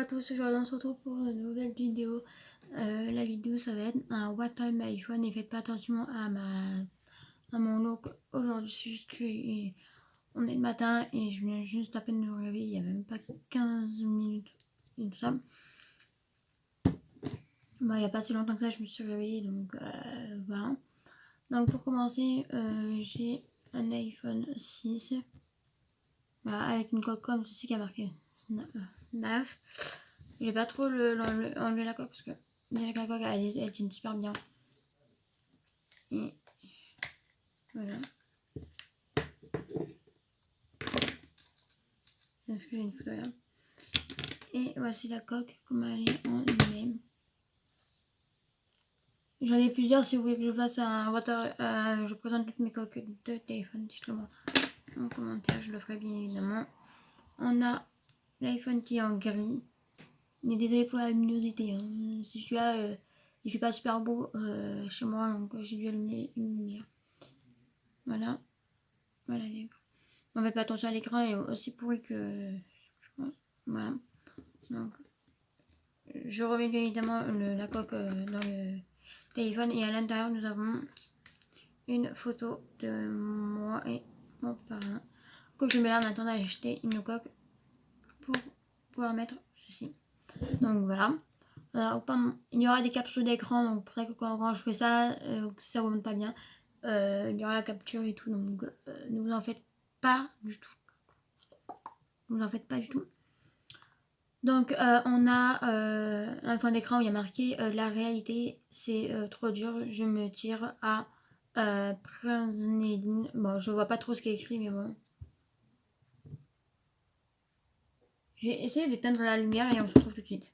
à tous, aujourd'hui on se retrouve pour une nouvelle vidéo. La vidéo ça va être un what time my iPhone et faites pas attention à mon look aujourd'hui, c'est juste que on est le matin et je viens juste à peine de me réveiller, il y a même pas 15 minutes et tout ça. Bah, il n'y a pas si longtemps que ça je me suis réveillée, donc voilà. Donc pour commencer, j'ai un iPhone 6 voilà, avec une coque comme ceci qui a marqué 9. Je vais pas trop enlever la coque parce que déjà la coque elle tient super bien. Et voilà. Est-ce que j'ai une photo là? Et voici la coque comme elle est en elle-même. J'en ai plusieurs si vous voulez que je fasse un water. Je présente toutes mes coques de téléphone. Dites-le moi en commentaire, je le ferai bien évidemment. On a l'iPhone qui est en gris. Et désolé pour la luminosité. Hein. Si celui-là il fait pas super beau chez moi, donc j'ai dû allumer une lumière. Voilà. Voilà les gars. On fait pas attention à l'écran est aussi pourri que. Voilà. Donc je remets bien évidemment la coque dans le téléphone et à l'intérieur nous avons une photo de moi et mon parrain que je mets là maintenant d'aller acheter une coque pour pouvoir mettre ceci. Donc voilà. Il y aura des captures d'écran, donc pour ça que quand je fais ça, ça ne remonte pas bien. Il y aura la capture et tout, donc ne vous en faites pas du tout. Ne vous en faites pas du tout. Donc on a un fond d'écran où il y a marqué la réalité c'est trop dur, je me tire à Prince Nedine. Bon, je vois pas trop ce qui est écrit, mais bon. J'ai essayé d'éteindre la lumière et on se retrouve tout de suite.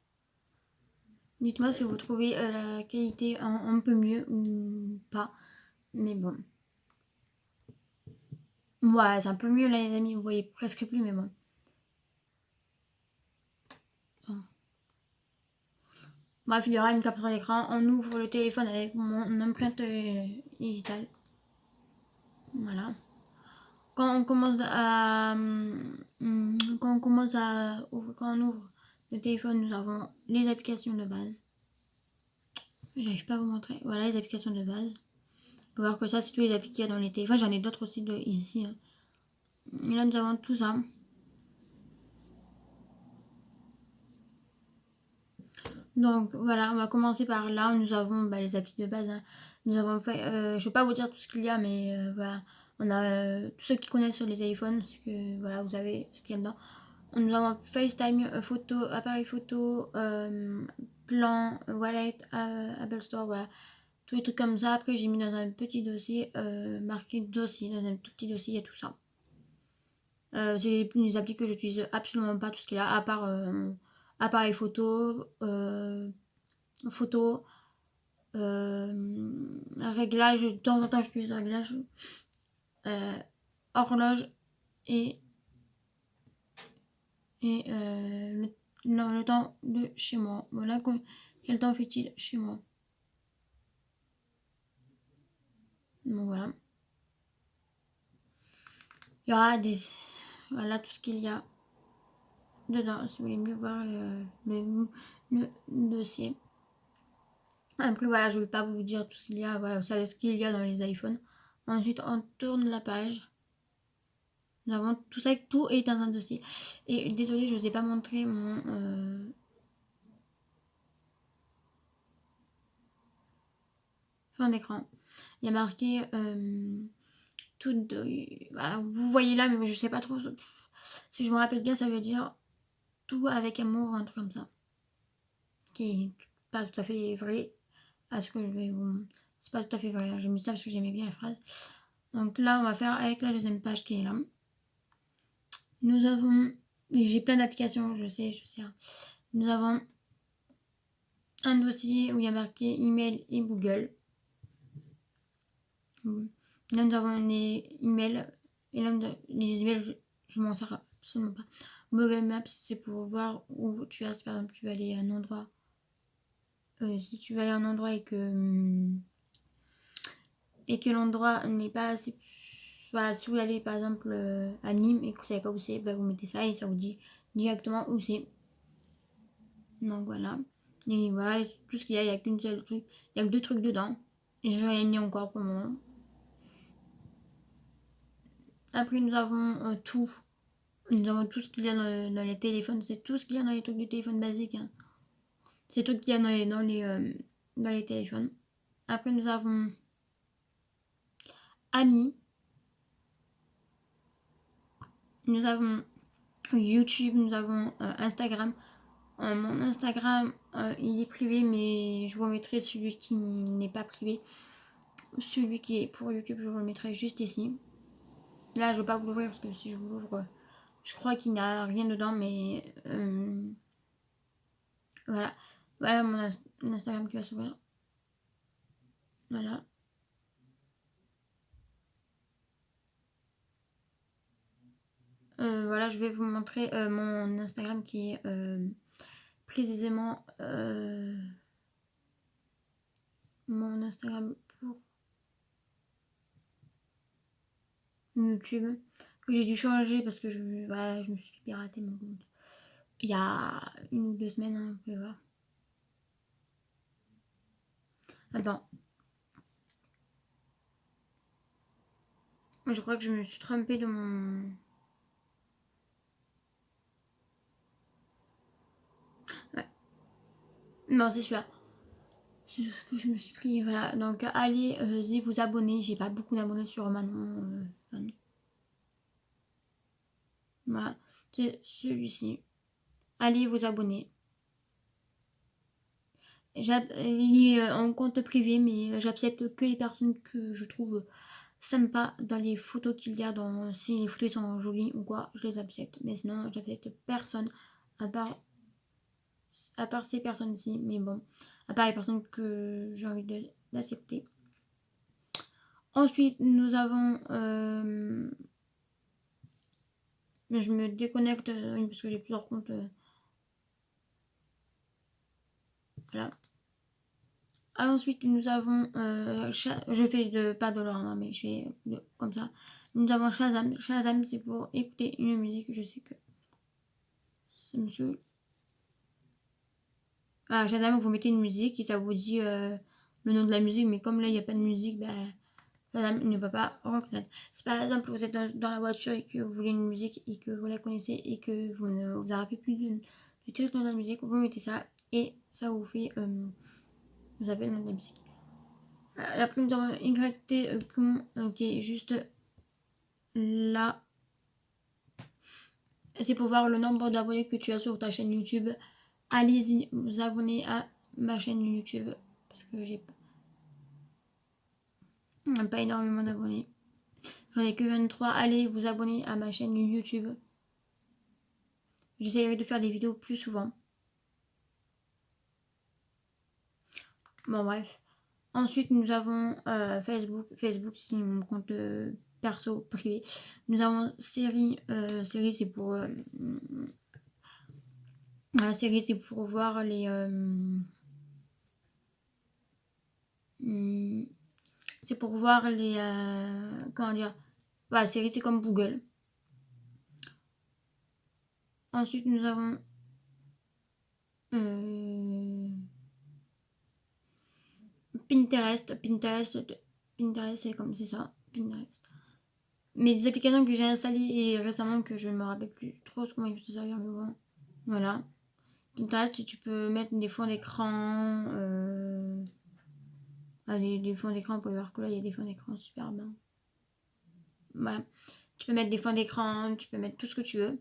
Dites-moi si vous trouvez la qualité un peu mieux ou pas. Mais bon. Ouais, c'est un peu mieux là les amis, vous voyez presque plus, mais bon. Bref, il y aura une capture d'écran. On ouvre le téléphone avec mon empreinte digitale. Voilà. Quand on commence quand on ouvre le téléphone, nous avons les applications de base. J'arrive pas à vous montrer. Voilà les applications de base. On peut voir que ça, c'est tous les applications qu'il y a dans les téléphones. J'en ai d'autres aussi ici. Hein. Et là, nous avons tout ça. Donc voilà, on va commencer par là. Nous avons les applis de base. Hein. Nous avons fait, je ne vais pas vous dire tout ce qu'il y a, mais voilà. On a tous ceux qui connaissent sur les iPhones, c'est que voilà, vous avez ce qu'il y a dedans. Nous avons FaceTime, photo, appareil photo, plan, wallet, Apple Store, voilà. Tous les trucs comme ça. Après, j'ai mis dans un petit dossier, marqué dossier, dans un tout petit dossier, il y a tout ça. C'est des applis que j'utilise absolument pas, tout ce qu'il y a, à part appareil photo, photo, réglage, de temps en temps j'utilise réglage, horloge et le temps de chez moi. Voilà quel temps fait-il chez moi. Donc voilà. Il y aura voilà tout ce qu'il y a dedans, si vous voulez mieux voir le dossier. Après voilà, je ne vais pas vous dire tout ce qu'il y a, voilà, vous savez ce qu'il y a dans les iPhones. Ensuite on tourne la page. Nous avons tout ça, tout est dans un dossier. Et désolé, je ne vous ai pas montré mon fond d'écran. Il y a marqué tout voilà, vous voyez là, mais je sais pas trop. Si je me rappelle bien, ça veut dire tout avec amour, un truc comme ça. Qui est pas tout à fait vrai. À ce que je vais vous. C'est pas tout à fait vrai. Hein. Je me dis ça parce que j'aimais bien la phrase. Donc là, on va faire avec la deuxième page qui est là. Nous avons. J'ai plein d'applications, je sais. Hein. Nous avons un dossier où il y a marqué email et Google. Là, nous avons les emails. Et là, les emails, je m'en sers absolument pas. Google Maps, c'est pour voir où tu vas. Par exemple, tu vas aller à un endroit. Si tu vas aller à un endroit et que l'endroit n'est pas assez. Voilà, si vous allez par exemple à Nîmes et que vous savez pas où c'est, bah, vous mettez ça et ça vous dit directement où c'est. Donc voilà. Et voilà, tout ce qu'il y a, il n'y a qu'une seule truc. Il y a que 2 trucs dedans. Je n'ai mis encore pour le moment. Après, nous avons tout. Nous avons tout ce qu'il y a dans les téléphones. C'est tout ce qu'il y a dans les trucs du téléphone basique. Hein. C'est tout ce qu'il y a dans les téléphones. Après, nous avons Ami. Nous avons YouTube. Nous avons Instagram. Mon Instagram, il est privé, mais je vous mettrai celui qui n'est pas privé. Celui qui est pour YouTube, je vous le mettrai juste ici. Là, je ne vais pas vous l'ouvrir parce que si je vous l'ouvre, je crois qu'il n'y a rien dedans, mais voilà. Voilà mon Instagram qui va s'ouvrir. Voilà. Voilà, je vais vous montrer mon Instagram qui est précisément mon Instagram pour YouTube. Que j'ai dû changer parce que voilà, je me suis piraté mon compte. Il y a 1 ou 2 semaines, hein, vous pouvez voir. Attends. Je crois que je me suis trompée de mon... Ouais. Non, c'est celui-là. C'est ce que je me suis pris. Voilà. Donc, allez-y vous abonner. J'ai pas beaucoup d'abonnés sur Manon. Voilà. C'est celui-ci. Allez vous abonner. Il est en compte privé, mais j'accepte que les personnes que je trouve sympas dans les photos qu'il y a. Si les photos sont jolies ou quoi, je les accepte. Mais sinon, j'accepte personne à part ces personnes-ci. Mais bon, à part les personnes que j'ai envie d'accepter. Ensuite, nous avons... je me déconnecte parce que j'ai plusieurs comptes. Voilà. Ensuite, nous avons... je fais pas de l'ordre, mais je fais comme ça. Nous avons Shazam. Shazam, c'est pour écouter une musique. Je sais que ça me saoule. Ah, Shazam, vous mettez une musique et ça vous dit le nom de la musique. Mais comme là, il n'y a pas de musique, Shazam ne peut pas reconnaître. Si par exemple, vous êtes dans la voiture et que vous voulez une musique et que vous la connaissez et que vous ne vous rappelez plus du titre de la musique, vous mettez ça et ça vous fait... vous avez le nom de la musique. Après, nous avons YT qui est juste là. C'est pour voir le nombre d'abonnés que tu as sur ta chaîne YouTube. Allez-y, vous abonnez à ma chaîne YouTube. Parce que j'ai pas énormément d'abonnés. J'en ai que 23. Allez vous abonner à ma chaîne YouTube. J'essaierai de faire des vidéos plus souvent. Bon, bref. Ensuite, nous avons Facebook. Facebook, c'est mon compte perso privé. Nous avons série. Série, c'est pour... la série, c'est pour voir les... c'est pour voir les... comment dire... Voilà, série, c'est comme Google. Ensuite, nous avons... Pinterest. Pinterest, c'est comme c'est ça. Pinterest. Mais des applications que j'ai installées récemment que je ne me rappelle plus trop comment il faut se servir, mais bon. Voilà. Pinterest, tu peux mettre des fonds d'écran. Des fonds d'écran, vous pouvez voir que là, il y a des fonds d'écran super bien. Voilà. Tu peux mettre des fonds d'écran, tu peux mettre tout ce que tu veux.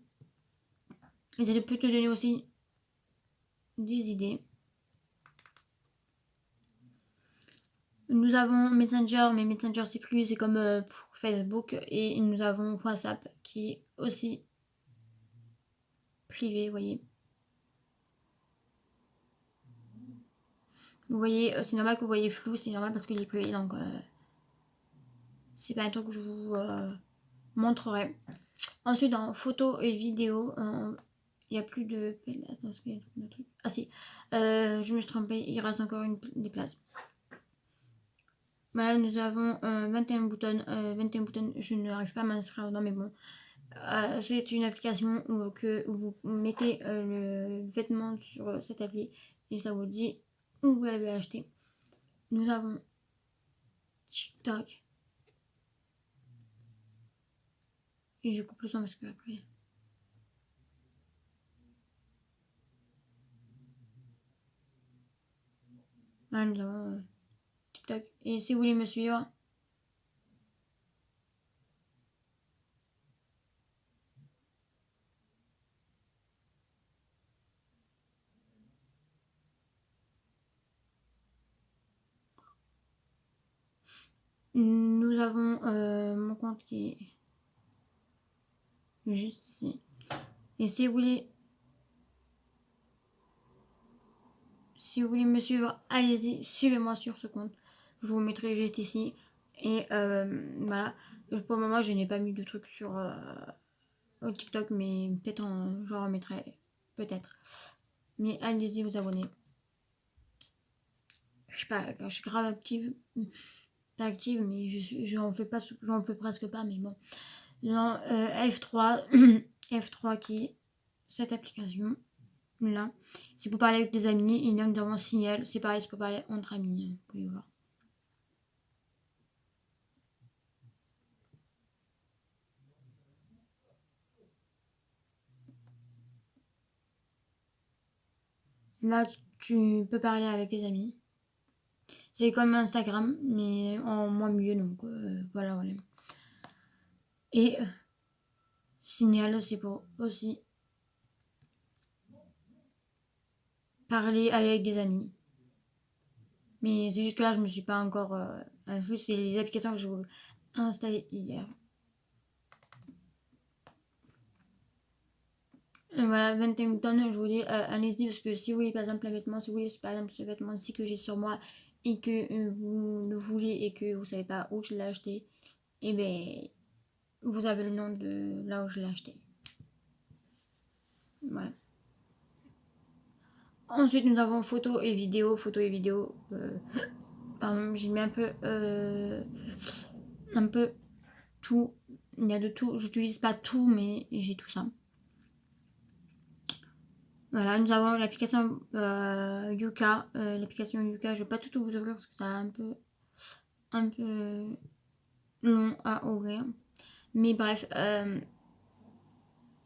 Et ça peut te donner aussi des idées. Nous avons Messenger, mais Messenger c'est plus, c'est comme pour Facebook. Et nous avons WhatsApp qui est aussi privé, vous voyez. Vous voyez, c'est normal que vous voyez flou, c'est normal parce qu'il est privé, donc c'est pas un truc que je vous montrerai. Ensuite, dans photos et vidéos, il n'y a plus de place. Ah si, je me suis trompée, il reste encore des places. Voilà, nous avons 21 boutons. 21 boutons, je n'arrive pas à m'inscrire dedans, mais bon. C'est une application que vous mettez le vêtement sur cette appli et ça vous dit où vous l'avez acheté. Nous avons TikTok. Et je coupe le son parce que après. Là, nous avons TikTok. Et si vous voulez me suivre, nous avons mon compte qui est juste ici. Et si vous voulez me suivre, allez-y, suivez-moi sur ce compte. Je vous mettrai juste ici. Et voilà. Pour le moment, je n'ai pas mis de trucs sur TikTok, mais peut-être j'en remettrai. Peut-être. Mais allez-y vous abonner. Je sais pas, je suis grave active. Pas active, mais j'en fais presque pas, mais bon. Non, F3, F3 qui est cette application là. C'est pour parler avec des amis. Et là, nous avons Signal. C'est pareil, c'est pour parler entre amis. Vous pouvez voir. Là, tu peux parler avec tes amis. C'est comme Instagram, mais en moins mieux, donc voilà, voilà. Et Signal, c'est pour aussi parler avec des amis. Mais c'est juste que là, je me suis pas encore inscrite. C'est les applications que je vais installer hier. Et voilà, 21 tonnes, je vous dis, allez-y, parce que si vous voulez par exemple un vêtement, si vous voulez par exemple ce vêtement-ci que j'ai sur moi et que vous le voulez et que vous savez pas où je l'ai acheté, et ben vous avez le nom de là où je l'ai acheté. Voilà. Ensuite, nous avons photos et vidéos. Photos et vidéos. Pardon, j'ai mis un peu tout. Il y a de tout. J'utilise pas tout, mais j'ai tout ça. Voilà, nous avons l'application Yuka. L'application Yuka, je vais pas tout vous ouvrir parce que c'est un peu long à ouvrir. Mais bref,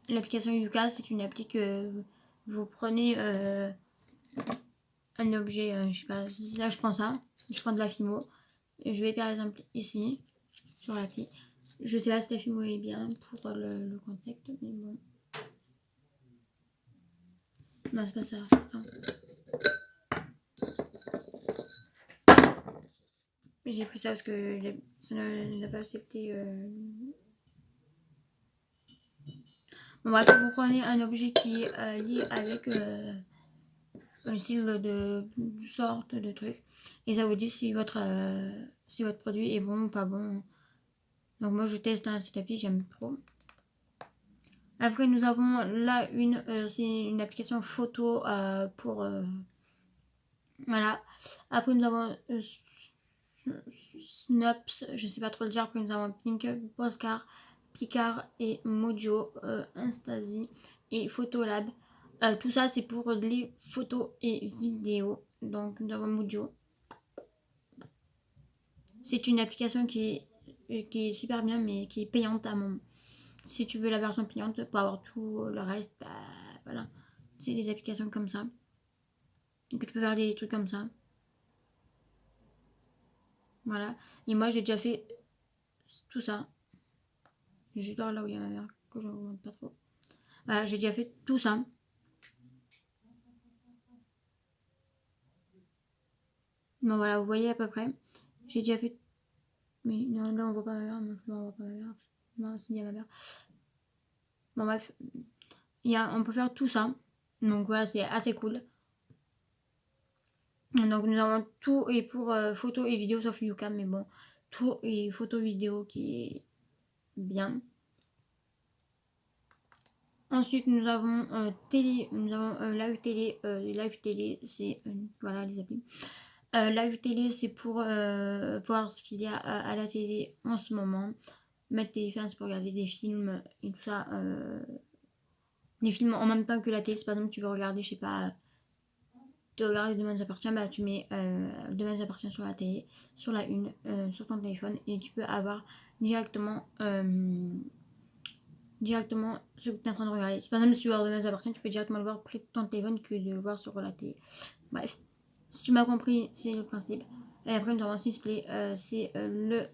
l'application Yuka, c'est une appli que vous prenez un objet, je sais pas, là je prends ça, je prends de la Fimo. Et je vais par exemple ici, sur l'appli. Je sais pas si la Fimo est bien pour le concept, mais bon. Non, c'est pas ça. Non. J'ai pris ça parce que ça n'a pas accepté. Bon, bref, vous prenez un objet qui est lié avec un style de sorte de truc. Et ça vous dit si votre produit est bon ou pas bon. Donc moi je teste cette appli, j'aime trop. Après nous avons là c'est une application photo pour voilà. Après nous avons Snaps, je sais pas trop le dire. Après nous avons Pink, Postcard, Picard et Mojo, Instasi et Photolab. Tout ça c'est pour les photos et vidéos. Donc nous avons Mojo. C'est une application qui est super bien mais qui est payante à mon. Si tu veux la version payante pour avoir tout le reste, bah voilà. C'est des applications comme ça. Donc tu peux faire des trucs comme ça. Voilà. Et moi j'ai déjà fait tout ça. Je dors là où il y a ma mère, que je ne vous montre pas trop. Voilà, j'ai déjà fait tout ça. Bon voilà, vous voyez à peu près. J'ai déjà fait. Mais non, là on voit pas ma mère, non, on voit pas ma mère. Non, si, il y a ma mère. Bon bref. On peut faire tout ça. Donc voilà, c'est assez cool. Donc nous avons tout et pour photo et vidéo sauf Yuka, mais bon, tout et photo vidéo qui est bien. Ensuite nous avons télé, nous avons live télé. Live télé, c'est voilà les applis. Live télé, c'est pour voir ce qu'il y a à la télé en ce moment. mettre téléphone, c'est pour regarder des films et tout ça. Des films en même temps que la télé. Par exemple, tu veux regarder, je sais pas, tu regardes Demain nous appartient, bah tu mets Demain nous appartient sur la télé, sur la une, sur ton téléphone, et tu peux avoir directement ce que tu es en train de regarder. Par exemple, si tu veux voir Demain nous appartient, tu peux directement le voir près de ton téléphone que de le voir sur la télé. Bref, si tu m'as compris, c'est le principe. Et après, nous avons Sisplay, c'est le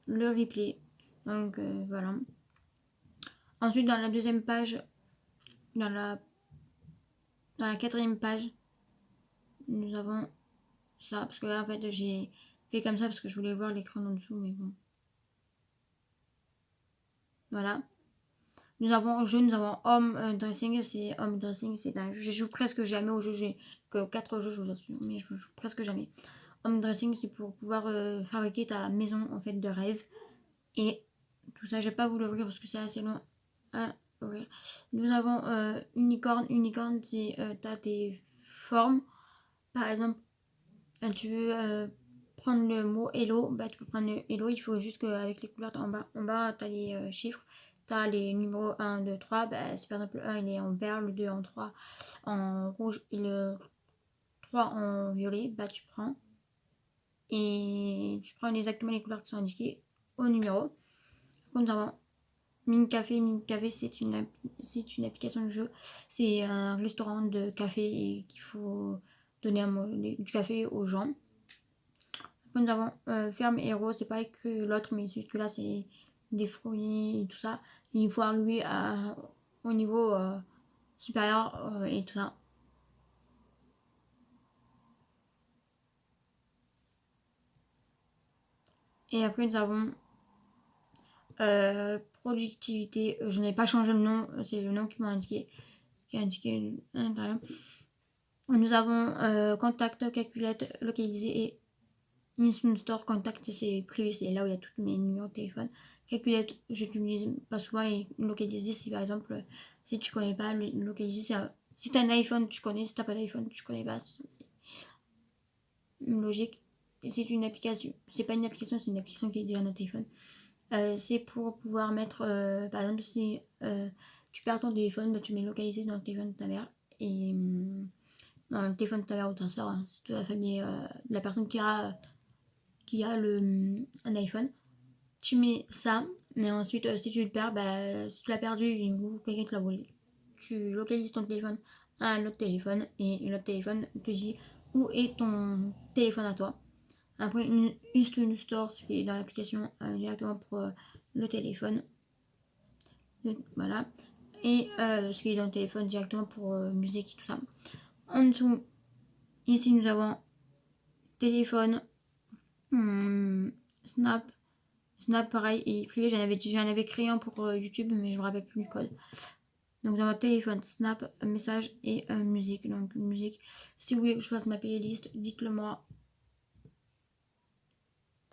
replay. Donc voilà. Ensuite, dans la deuxième page, dans la quatrième page, nous avons ça. Parce que là, en fait, j'ai fait comme ça parce que je voulais voir l'écran en dessous, mais bon. Voilà. Nous avons Home Dressing. C'est Home Dressing, c'est un jeu. Je joue presque jamais au jeu. J'ai que 4 jeux, je vous assure, mais je joue presque jamais. Home Dressing, c'est pour pouvoir fabriquer ta maison en fait de rêve. Et tout ça, je vais pas vous l'ouvrir parce que c'est assez long à ouvrir. Nous avons Unicorn. Unicorn, c'est t'as tes formes. Par exemple, tu veux prendre le mot hello, bah tu peux prendre le hello. Il faut juste qu'avec les couleurs en bas tu as les chiffres. Tu as les numéros 1, 2, 3. Bah, si par exemple le 1 il est en vert, le 2 en 3 en rouge et le 3 en violet, bah tu prends. Et tu prends exactement les couleurs qui sont indiquées au numéro. Comme nous avons Mine Café. Mine Café, c'est une application de jeu. C'est un restaurant de café et qu'il faut donner du café aux gens. Nous avons Ferme Héros, c'est pareil que l'autre, mais juste que là, c'est des fruits et tout ça. Et il faut arriver au niveau supérieur et tout ça. Et après, nous avons productivité. Je n'ai pas changé le nom, c'est le nom qui m'a indiqué, qui est indiqué à l'intérieur. Nous avons contact, calculette, localisé et Instant Store. Contact, c'est privé, c'est là où il y a tous mes numéros de téléphone. Calculette, je n'utilise pas souvent. Et localiser, c'est par exemple, si tu connais pas, localiser, c'est si tu as un iPhone, tu connais. Si tu n'as pas d'iPhone, tu connais pas. C'est logique. C'est une application, c'est pas une application, c'est une application qui est déjà dans ton téléphone. C'est pour pouvoir mettre, par exemple, si tu perds ton téléphone, bah, tu mets localisé dans le téléphone de ta mère et dans le téléphone de ta mère ou de ta soeur, hein, c'est toute la famille de la personne qui a un iPhone. Tu mets ça, et ensuite, si tu le perds, bah, si tu l'as perdu ou quelqu'un te l'a volé, tu localises ton téléphone à un autre téléphone et l'autre téléphone te dit où est ton téléphone à toi. Après, une Store, ce qui est dans l'application directement pour le téléphone. Voilà. Et ce qui est dans le téléphone directement pour musique et tout ça. En dessous, ici, nous avons téléphone, Snap. Snap, pareil, et privé. J'en avais créé un pour YouTube, mais je me rappelle plus du code. Donc, dans votre téléphone, Snap, message et musique. Donc, musique. Si vous voulez que je fasse ma playlist, dites-le moi.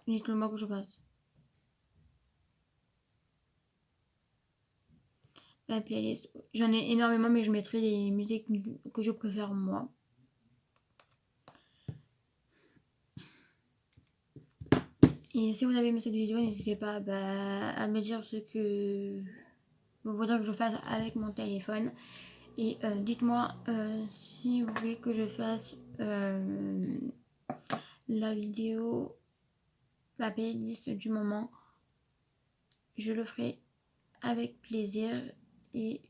Dites-le moi que je fasse. La playlist. J'en ai énormément, mais je mettrai les musiques que je préfère moi. Et si vous avez aimé cette vidéo, n'hésitez pas à me dire ce que vous voudrez que je fasse avec mon téléphone. Et dites-moi si vous voulez que je fasse la vidéo, la playlist du moment. Je le ferai avec plaisir. Et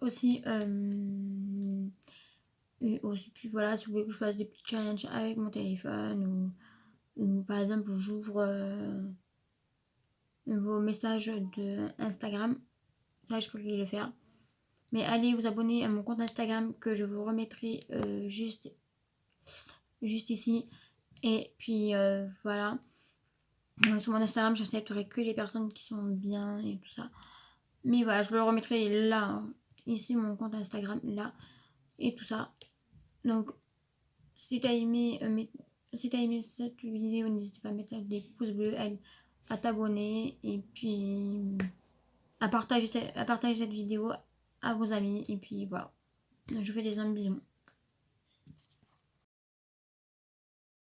aussi, puis voilà, si vous voulez que je fasse des petits challenges avec mon téléphone ou par exemple j'ouvre vos messages de Instagram, ça je pourrais le faire. Mais allez vous abonner à mon compte Instagram que je vous remettrai juste ici. Et puis voilà. Sur mon Instagram, j'accepterai que les personnes qui sont bien et tout ça. Mais voilà, je le remettrai là, hein. Ici mon compte Instagram, là, et tout ça. Donc, si t'as aimé, cette vidéo, n'hésite pas à mettre des pouces bleus, à t'abonner et puis à partager cette vidéo à vos amis. Et puis voilà, je vous fais des bisous.